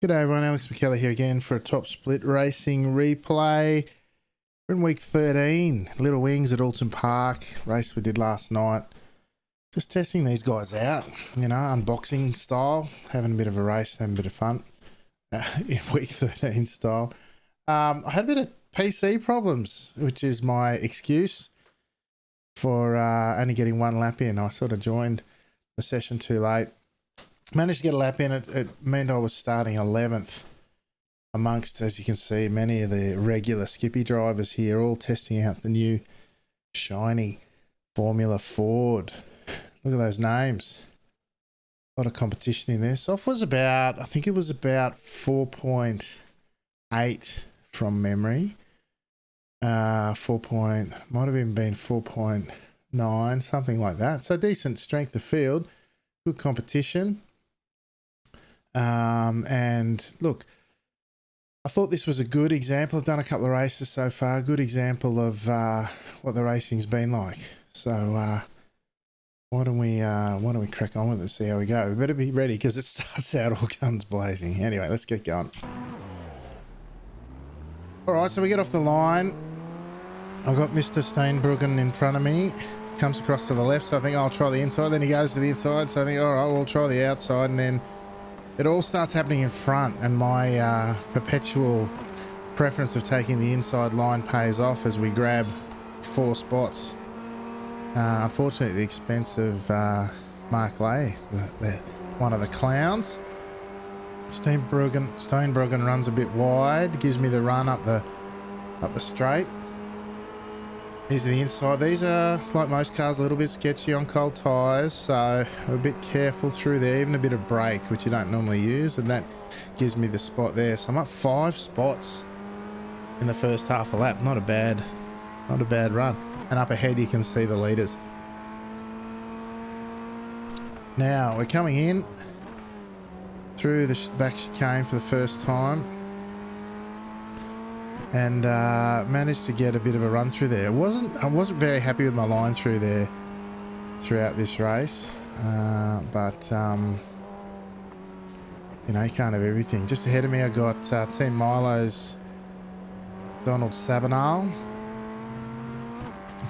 G'day everyone, Alex McKellar here again for a Top Split Racing replay. We're in week 13, Little Wings at Alton Park, race we did last night. Just testing these guys out, you know, unboxing style, having a bit of a race, having a bit of fun in week 13 style. I had a bit of PC problems, which is my excuse for only getting one lap in. I sort of joined the session too late. Managed to get a lap in. It meant I was starting 11th amongst, as you can see, many of the regular Skippy drivers here, all testing out the new shiny Formula Ford. Look at those names. A lot of competition in there. Soft was about, I think it was about 4.8 from memory. Might have even been 4.9, something like that. So decent strength of field, good competition. And look, I thought this was a good example. I've done a couple of races so far. Good example of what the racing's been like. So why don't we crack on with it and see how we go? We better be ready because it starts out all guns blazing. Anyway, let's get going. All right, so we get off the line. I've got Mr. Steinbruggen in front of me. Comes across to the left, so I think I'll try the inside. Then he goes to the inside, so I think, all right, we'll try the outside, and then it all starts happening in front, and my perpetual preference of taking the inside line pays off as we grab 4 spots. Unfortunately, at the expense of Mark Lay, one of the clowns. Steinbruggen runs a bit wide, gives me the run up the straight. These are the inside. These are, like most cars, a little bit sketchy on cold tyres, so I'm a bit careful through there, even a bit of brake, which you don't normally use, and that gives me the spot there. So I'm up 5 spots in the first half a lap. Not a bad run. And up ahead you can see the leaders. Now we're coming in through the back chicane for the first time. And managed to get a bit of a run through there. I wasn't very happy with my line through there throughout this race, but you know, you can't have everything. Just ahead of me I got Team Milo's Donald Sabanal.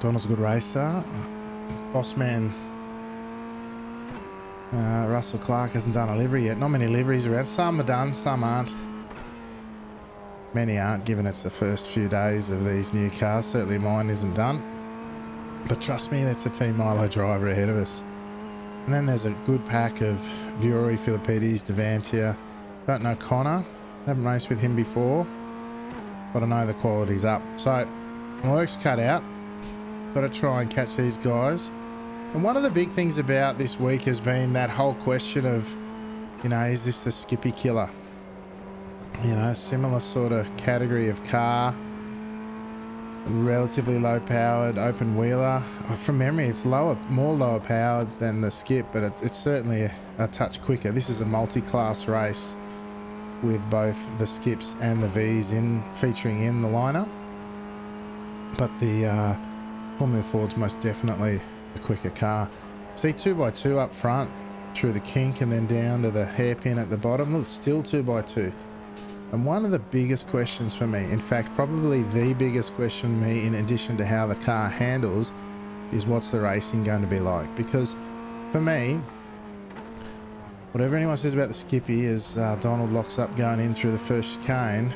Donald's a good racer. Bossman Russell Clark hasn't done a livery yet. Not many liveries around. Some are done, some aren't. Many aren't, given it's the first few days of these new cars. Certainly mine isn't done. But trust me, that's a Team Milo driver ahead of us. And then there's a good pack of Viore, Philippides, Devantia. Don't know Connor. Haven't raced with him before. But I know the quality's up. So, work's cut out. Got to try and catch these guys. And one of the big things about this week has been that whole question of, you know, is this the Skippy killer? You know, similar sort of category of car, relatively low powered, open wheeler. From memory, it's more lower powered than the Skip, but it's certainly a touch quicker. This is a multi-class race with both the Skips and the Vs featuring in the lineup. But the Formula Ford's most definitely a quicker car. See 2x2 up front through the kink and then down to the hairpin at the bottom. Look, still 2x2. And one of the biggest questions for me, in fact, probably the biggest question for me, in addition to how the car handles, is what's the racing going to be like? Because for me, whatever anyone says about the Skippy as Donald locks up going in through the first chicane,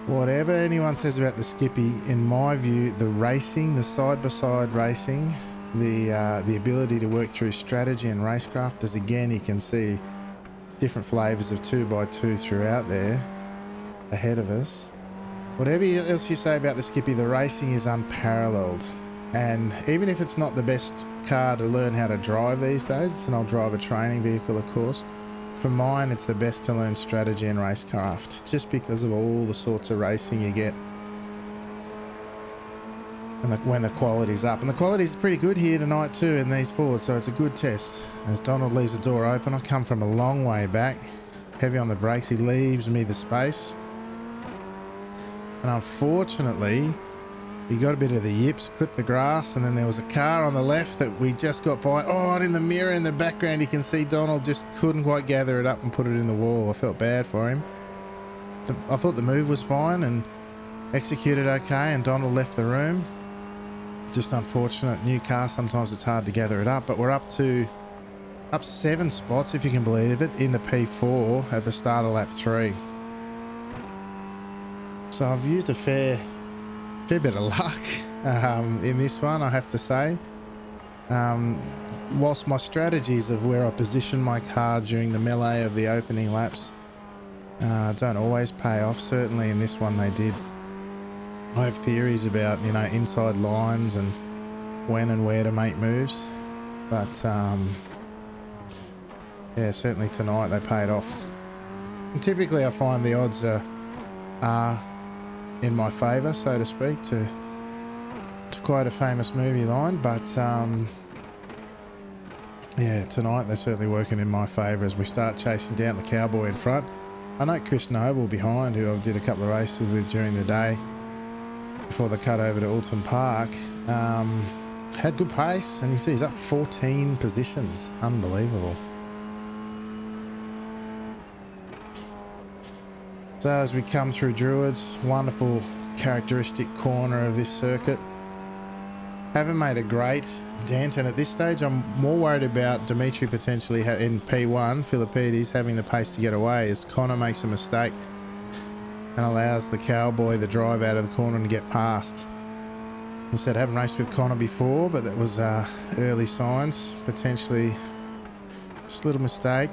whatever anyone says about the Skippy, in my view, the racing, the side-by-side racing, the ability to work through strategy and racecraft, as again you can see different flavors of 2x2 throughout there ahead of us. Whatever else you say about the Skippy, the racing is unparalleled. And even if it's not the best car to learn how to drive these days, it's an old driver training vehicle, of course. For mine, it's the best to learn strategy and racecraft, just because of all the sorts of racing you get and when the quality's up. And the quality's pretty good here tonight too in these Fords, so it's a good test. As Donald leaves the door open, I come from a long way back, heavy on the brakes, he leaves me the space. And unfortunately, he got a bit of the yips, clipped the grass, and then there was a car on the left that we just got by. Oh, and in the mirror in the background you can see Donald just couldn't quite gather it up and put it in the wall. I felt bad for him. I thought the move was fine and executed okay, and Donald left the room. Just unfortunate. New car, sometimes it's hard to gather it up, but we're up 7 spots, if you can believe it, in the P4 at the start of lap 3. So I've used a fair bit of luck in this one, I have to say. Whilst my strategies of where I position my car during the melee of the opening laps don't always pay off, certainly in this one they did. I have theories about, you know, inside lines and when and where to make moves, but yeah, certainly tonight they paid off. And typically I find the odds are in my favour, so to speak, to quote a famous movie line, but yeah, tonight they're certainly working in my favour as we start chasing down the cowboy in front. I know Chris Noble behind, who I did a couple of races with during the day before the cut over to Alton Park, had good pace, and you see he's up 14 positions. Unbelievable. So as we come through Druids, wonderful characteristic corner of this circuit. Haven't made a great dent, and at this stage I'm more worried about Dimitri potentially in P1, Philippides, having the pace to get away as Connor makes a mistake and allows the cowboy the drive out of the corner and get past. I said I haven't raced with Connor before, but that was early signs, potentially just a little mistake.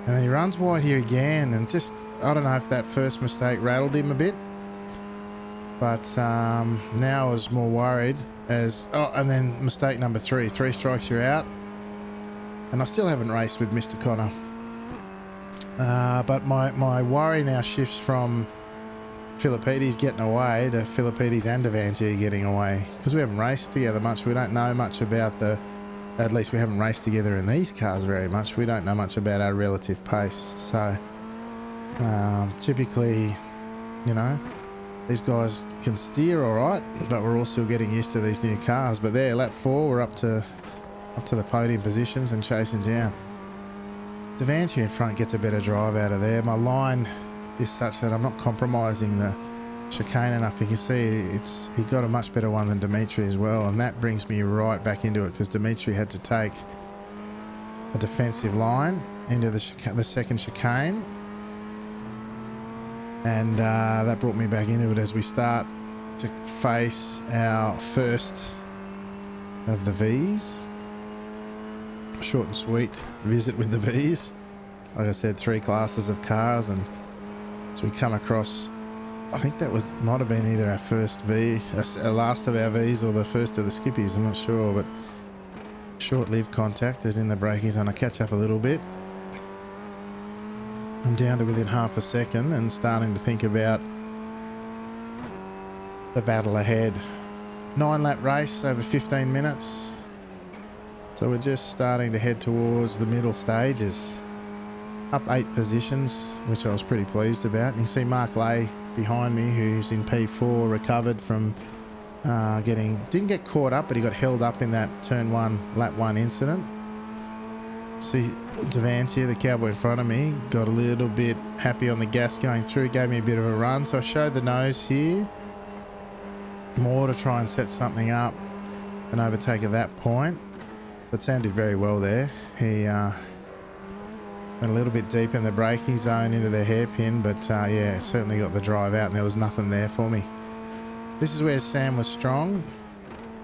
And then he runs wide here again, and just, I don't know if that first mistake rattled him a bit, but now I was more worried as, oh, and then mistake number 3 strikes, you're out. And I still haven't raced with Mr. Connor. But my worry now shifts from Philippides getting away to Philippides and Devantier getting away, because we haven't raced together much. We don't know much about at least we haven't raced together in these cars very much. We don't know much about our relative pace. So typically, you know, these guys can steer all right, but we're all still getting used to these new cars. But there, lap 4, we're up to the podium positions and chasing down. Devantier in front gets a better drive out of there. My line is such that I'm not compromising the chicane enough. You can see he got a much better one than Dimitri as well, and that brings me right back into it, because Dimitri had to take a defensive line into the second chicane, and that brought me back into it as we start to face our first of the V's. Short and sweet visit with the V's. Like I said, 3 classes of cars, and so we come across, I think that might have been either our first V, last of our V's, or the first of the Skippies, I'm not sure, but short-lived contact as in the braking zone. I catch up a little bit. I'm down to within half a second and starting to think about the battle ahead. 9-lap race over 15 minutes. So we're just starting to head towards the middle stages. Up 8 positions, which I was pretty pleased about. And you see Mark Lay behind me, who's in P4, recovered from didn't get caught up, but he got held up in that turn 1, lap 1 incident. See Devantier, the cowboy in front of me, got a little bit happy on the gas going through, gave me a bit of a run. So I showed the nose here, more to try and set something up and overtake at that point. But Sam did very well there. He went a little bit deep in the braking zone into the hairpin, but yeah, certainly got the drive out and there was nothing there for me. This is where Sam was strong.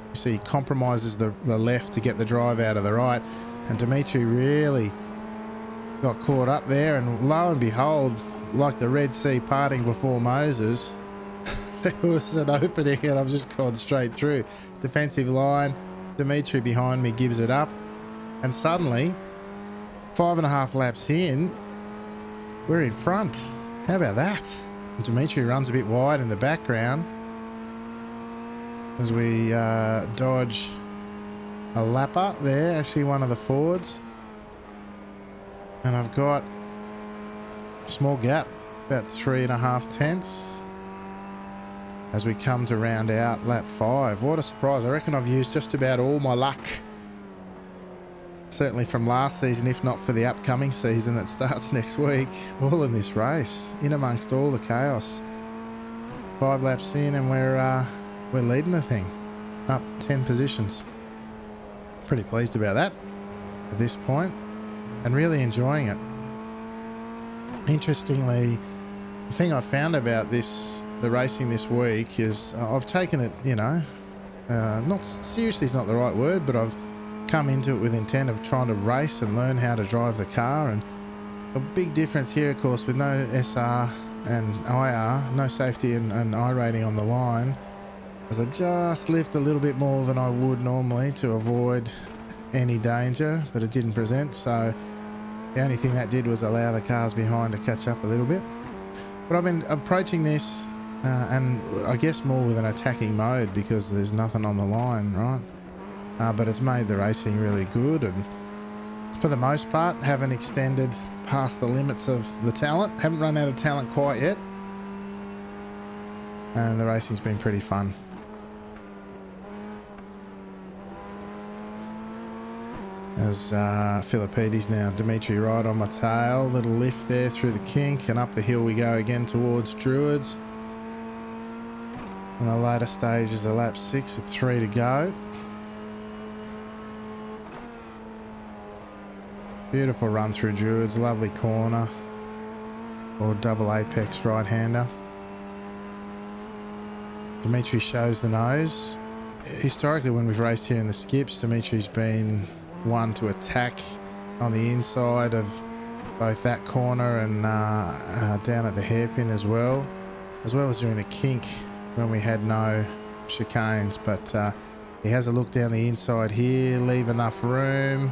You see he compromises the left to get the drive out of the right, and Dimitri really got caught up there, and lo and behold, like the Red Sea parting before Moses, there was an opening and I've just gone straight through. Defensive line, Dimitri behind me gives it up, and suddenly 5.5 laps in, we're in front. How about that? And Dimitri runs a bit wide in the background as we dodge a lapper there, actually one of the Fords, and I've got a small gap, about 3.5 tenths. as we come to round out lap 5. What a surprise. I reckon I've used just about all my luck, certainly from last season, if not for the upcoming season that starts next week, all in this race, in amongst all the chaos. 5 laps in and we're leading the thing, up 10 positions. Pretty pleased about that at this point, and really enjoying it. Interestingly, the thing I found about the racing this week is I've taken it, you know, not seriously is not the right word, but I've come into it with intent of trying to race and learn how to drive the car. And a big difference here, of course, with no SR and IR, no safety and I rating on the line, is I just lift a little bit more than I would normally to avoid any danger, but it didn't present, so the only thing that did was allow the cars behind to catch up a little bit. But I've been approaching this and I guess more with an attacking mode because there's nothing on the line, right? But it's made the racing really good, and for the most part haven't extended past the limits of the talent, haven't run out of talent quite yet, and the racing's been pretty fun. As Philippides now, Dimitri right on my tail, little lift there through the kink, and up the hill we go again towards Druids. And the later stages of lap 6 with 3 to go. Beautiful run through Druids, lovely corner, or double apex right-hander. Dimitri shows the nose. Historically, when we've raced here in the skips, Dimitri's been one to attack on the inside of both that corner and down at the hairpin as well as during the kink when we had no chicanes. But he has a look down the inside here, leave enough room.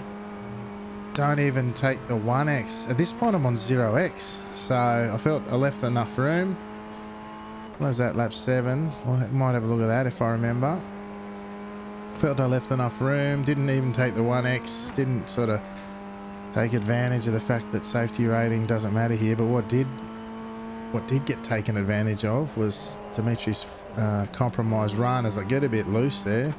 Don't even take the 1x. At this point I'm on 0x, so I felt I left enough room. What was that, lap 7? Well, might have a look at that if I remember. Felt I left enough room, didn't even take the 1x, didn't sort of take advantage of the fact that safety rating doesn't matter here. But what did get taken advantage of was Dimitri's compromised run as I get a bit loose there.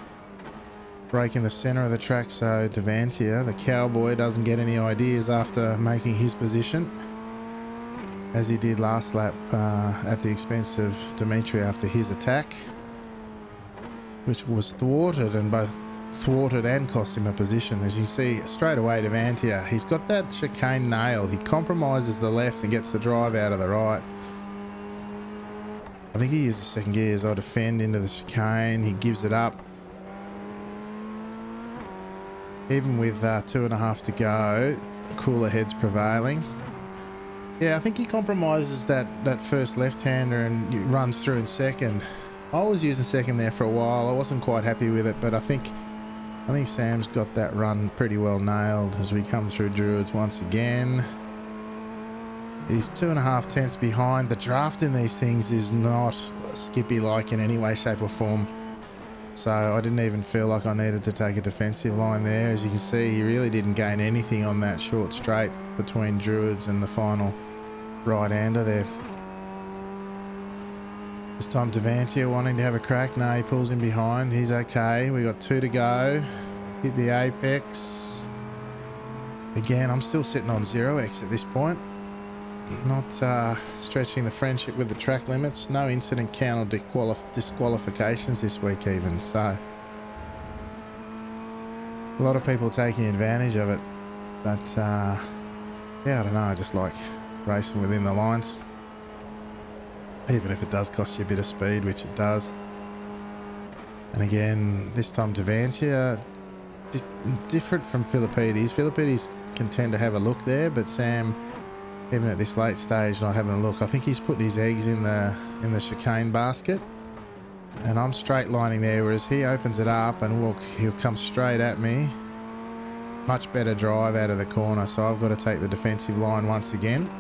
Breaking the center of the track, so Devantia, the cowboy, doesn't get any ideas after making his position, as he did last lap at the expense of Dimitri after his attack, which was thwarted, and both thwarted and cost him a position. As you see straight away, Devantia, he's got that chicane nailed. He compromises the left and gets the drive out of the right. I think he uses second gear as I defend into the chicane. He gives it up. Even with 2.5 to go, cooler heads prevailing. Yeah, I think he compromises that first left-hander and runs through in second. I was using second there for a while. I wasn't quite happy with it, but I think Sam's got that run pretty well nailed as we come through Druids once again. He's 2.5 tenths behind. The draft in these things is not Skippy-like in any way, shape or form. So I didn't even feel like I needed to take a defensive line there. As you can see, he really didn't gain anything on that short straight between Druids and the final right-hander there. This time Devantia wanting to have a crack. No, he pulls him behind. He's okay. We got 2 to go. Hit the apex. Again, I'm still sitting on 0x at this point. Not stretching the friendship with the track limits. No incident count or disqualifications this week even, so a lot of people taking advantage of it. But yeah, I don't know, I just like racing within the lines, even if it does cost you a bit of speed, which it does. And again, this time Devantia, just different from Philippides. Philippides can tend to have a look there, but Sam, even at this late stage, not having a look. I think he's put his eggs in the chicane basket, and I'm straight lining there, whereas he opens it up and look, he'll come straight at me. Much better drive out of the corner, so I've got to take the defensive line once again.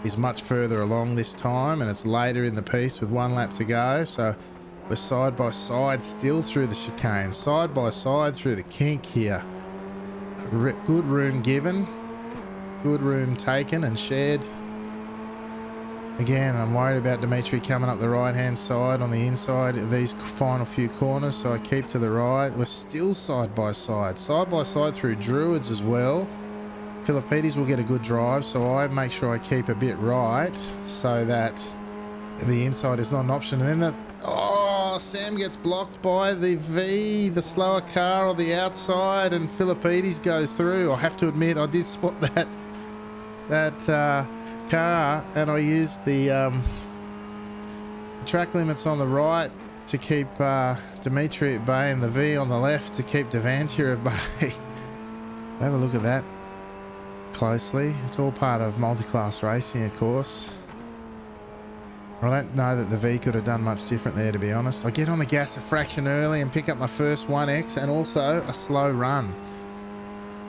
He's much further along this time, and it's later in the piece with 1 lap to go, so we're side by side still through the chicane, side by side through the kink here. Good room given. Good room taken and shared. Again, I'm worried about Dimitri coming up the right-hand side on the inside of these final few corners, so I keep to the right. We're still side by side through Druids as well. Philippides will get a good drive, so I make sure I keep a bit right so that the inside is not an option. And then Sam gets blocked by the V, the slower car on the outside, and Philippides goes through. I have to admit, I did spot that car, and I used the track limits on the right to keep Dimitri at bay, and the V on the left to keep Devantia at bay. Have a look at that closely. It's all part of multi-class racing, of course. I don't know that the V could have done much different there, to be honest. I get on the gas a fraction early and pick up my first 1X and also a slow run.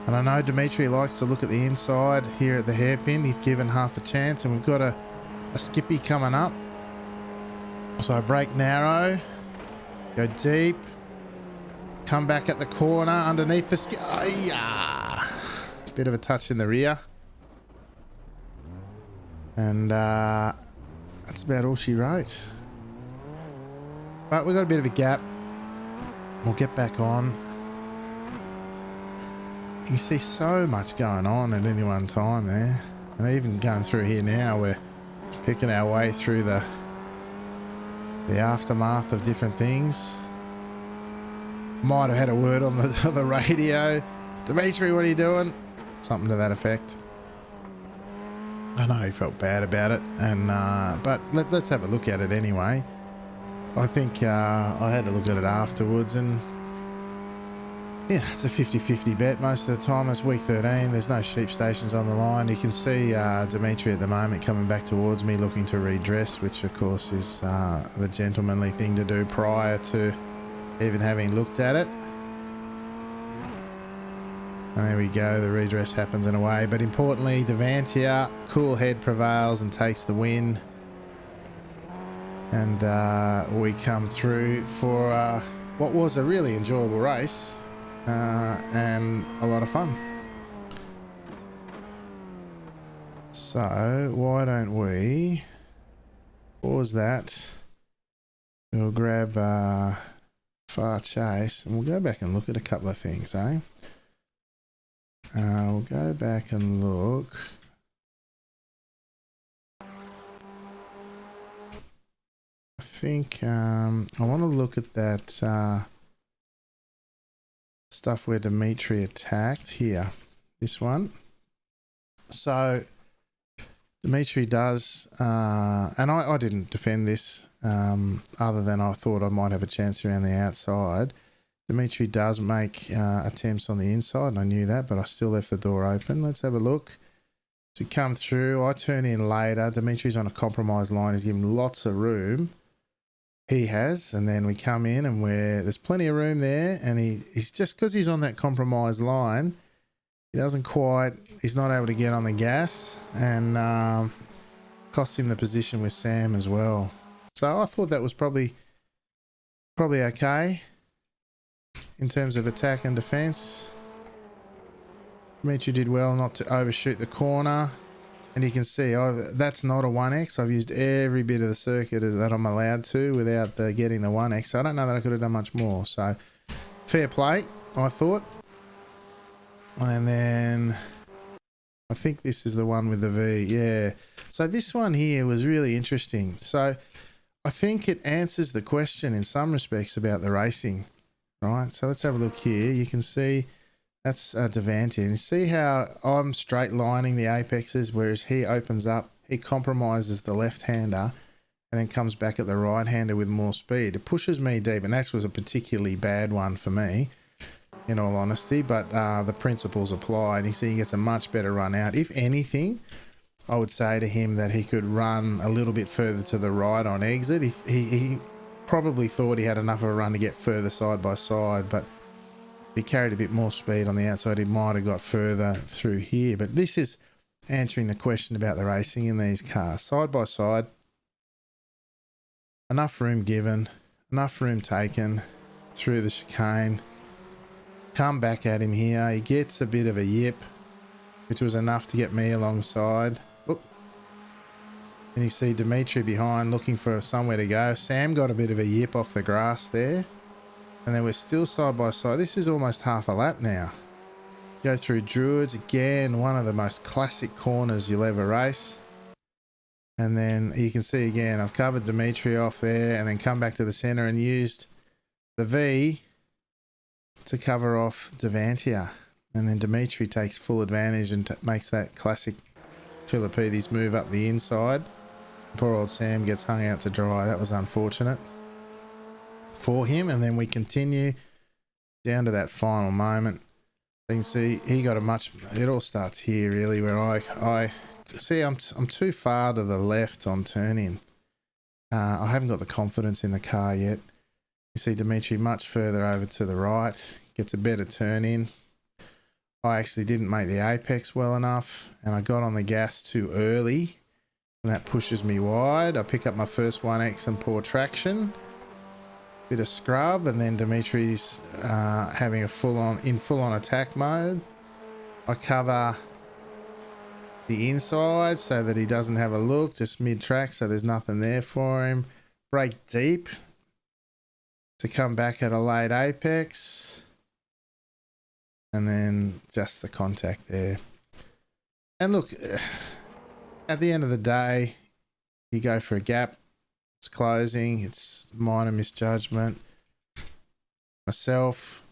And I know Dimitri likes to look at the inside here at the hairpin if given half a chance, and we've got a Skippy coming up. So I brake narrow, go deep, come back at the corner underneath the Skippy. Oh, yeah. Bit of a touch in the rear. And that's about all she wrote. But we've got a bit of a gap. We'll get back on. You can see so much going on at any one time there. And even going through here now, we're picking our way through the aftermath of different things. Might have had a word on the radio. Dimitri, what are you doing? Something to that effect. I know he felt bad about it, and but let's have a look at it anyway. I think I had to look at it afterwards, and yeah, it's a 50-50 bet most of the time. It's week 13. There's no sheep stations on the line. You can see Dimitri at the moment coming back towards me looking to redress, which of course is the gentlemanly thing to do prior to even having looked at it. And there we go, the redress happens in a way. But importantly, Devantia, cool head prevails and takes the win. And we come through for what was a really enjoyable race and a lot of fun. So why don't we pause that? We'll grab Far Chase and we'll go back and look at a couple of things, eh? We'll go back and look. I think I want to look at that stuff where Dimitri attacked here. This one. So Dimitri does, and I didn't defend this other than I thought I might have a chance around the outside. Dimitri does make attempts on the inside, and I knew that, but I still left the door open. Let's have a look. To come through, I turn in later. Dimitri's on a compromised line. He's given lots of room. He has, and then we come in, and there's plenty of room there, and he's just because he's on that compromised line, he's not able to get on the gas, and costs him the position with Sam as well. So I thought that was probably okay. In terms of attack and defense, Dimitri did well not to overshoot the corner, and you can see that's not a 1X. I've used every bit of the circuit that I'm allowed to without getting the 1X, so I don't know that I could have done much more. So fair play, I thought. And then I think this is the one with the V. Yeah, so this one here was really interesting. So I think it answers the question in some respects about the racing. Right, so let's have a look here. You can see that's Devantia. And you see how I'm straight lining the apexes, whereas he opens up, he compromises the left-hander and then comes back at the right-hander with more speed. It pushes me deep, and that was a particularly bad one for me, in all honesty, but the principles apply, and you see he gets a much better run out. If anything, I would say to him that he could run a little bit further to the right on exit. He probably thought he had enough of a run to get further side by side, but if he carried a bit more speed on the outside, he might have got further through here. But this is answering the question about the racing in these cars. Side by side, enough room given, enough room taken through the chicane. Come back at him here. He gets a bit of a yip, which was enough to get me alongside. Oop. And you see Dimitri behind looking for somewhere to go. Sam got a bit of a yip off the grass there. And then we're still side by side. This is almost half a lap now. Go through Druids again, one of the most classic corners you'll ever race. And then you can see again, I've covered Dimitri off there and then come back to the center and used the V to cover off Devantia. And then Dimitri takes full advantage and makes that classic Philippides move up the inside. Poor old Sam gets hung out to dry. That was unfortunate for him. And then we continue down to that final moment. You can see he got a much, it all starts here really, where I see I'm too far to the left on turn-in. I haven't got the confidence in the car yet. You see Dimitri much further over to the right, gets a better turn-in. I actually didn't make the apex well enough and I got on the gas too early and that pushes me wide. I pick up my first 1X and poor traction. Bit of scrub, and then Dimitri's having a full on attack mode. I cover the inside so that he doesn't have a look, just mid track, so there's nothing there for him. Brake deep to come back at a late apex, and then just the contact there. And look, at the end of the day, you go for a gap. It's closing, it's minor misjudgment. Myself,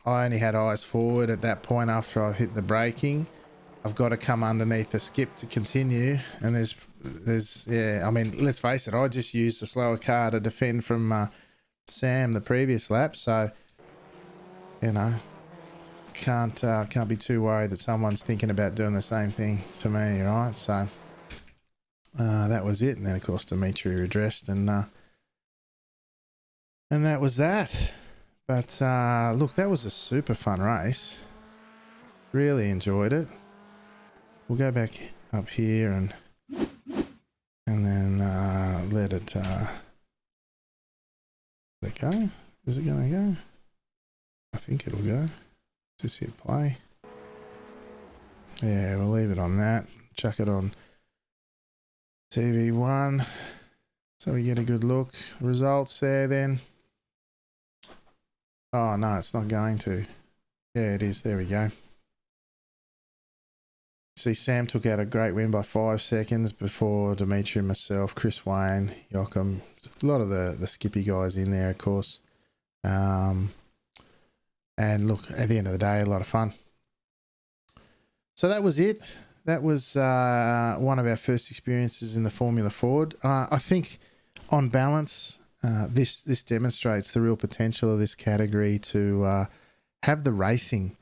I only had eyes forward at that point after I hit the braking. I've got to come underneath the skip to continue, and there's yeah, I mean, let's face it, I just used a slower car to defend from Sam the previous lap, so you know, can't be too worried that someone's thinking about doing the same thing to me, right? So that was it, and then of course Dimitri redressed, and that was that. But look, that was a super fun race. Really enjoyed it. We'll go back up here and then let it go. Is it going to go? I think it'll go. Just hit play. Yeah, we'll leave it on that. Chuck it on TV1 so we get a good look. Results there then. Oh no, it's not going to. Yeah, it is. There we go. See, Sam took out a great win by 5 seconds before Dimitri, myself, Chris Wayne, Joachim, a lot of the Skippy guys in there, of course. And look, at the end of the day, a lot of fun. So that was it. That was one of our first experiences in the Formula Ford. I think, on balance, this demonstrates the real potential of this category to have the racing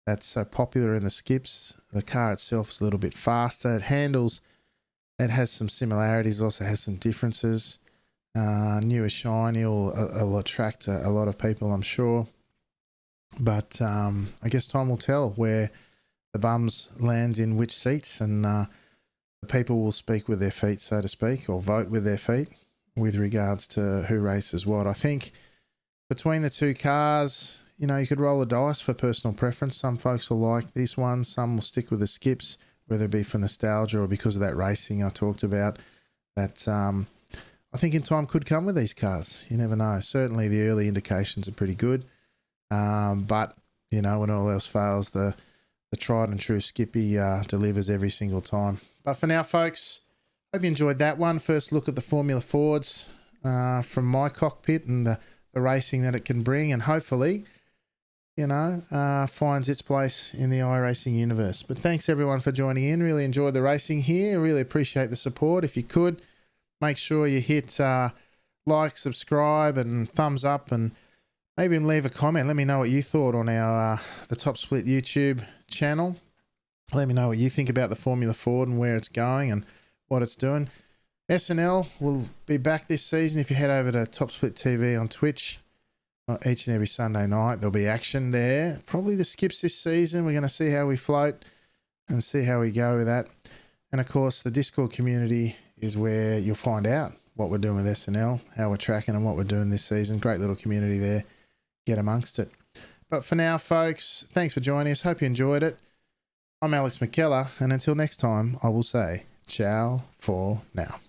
that's so popular in the skips. The car itself is a little bit faster. It has some similarities, also has some differences. Newer shiny will attract a lot of people, I'm sure. But I guess time will tell where the bums lands in which seats, and the people will speak with their feet, so to speak, or vote with their feet with regards to who races what. I think between the two cars, you know, you could roll a dice for personal preference. Some folks will like this one. Some will stick with the skips, whether it be for nostalgia or because of that racing I talked about. That I think in time could come with these cars. You never know. Certainly the early indications are pretty good. But, you know, when all else fails, the tried and true Skippy delivers every single time. But for now, folks, hope you enjoyed that one. First look at the Formula Fords from my cockpit and the racing that it can bring, and hopefully, you know, finds its place in the iRacing universe. But thanks everyone for joining in. Really enjoyed the racing here. Really appreciate the support. If you could, make sure you hit like, subscribe, and thumbs up, and maybe even leave a comment. Let me know what you thought on our the Top Split YouTube channel. Let me know what you think about the Formula Ford and where it's going and what it's doing. SNL will be back this season. If you head over to Top Split TV on Twitch, each and every Sunday night, there'll be action there. Probably the skips this season. We're going to see how we float and see how we go with that. And of course, the Discord community is where you'll find out what we're doing with SNL, how we're tracking and what we're doing this season. Great little community there. Get amongst it. But for now, folks, thanks for joining us. Hope you enjoyed it. I'm Alex McKellar, and until next time, I will say Ciao for now.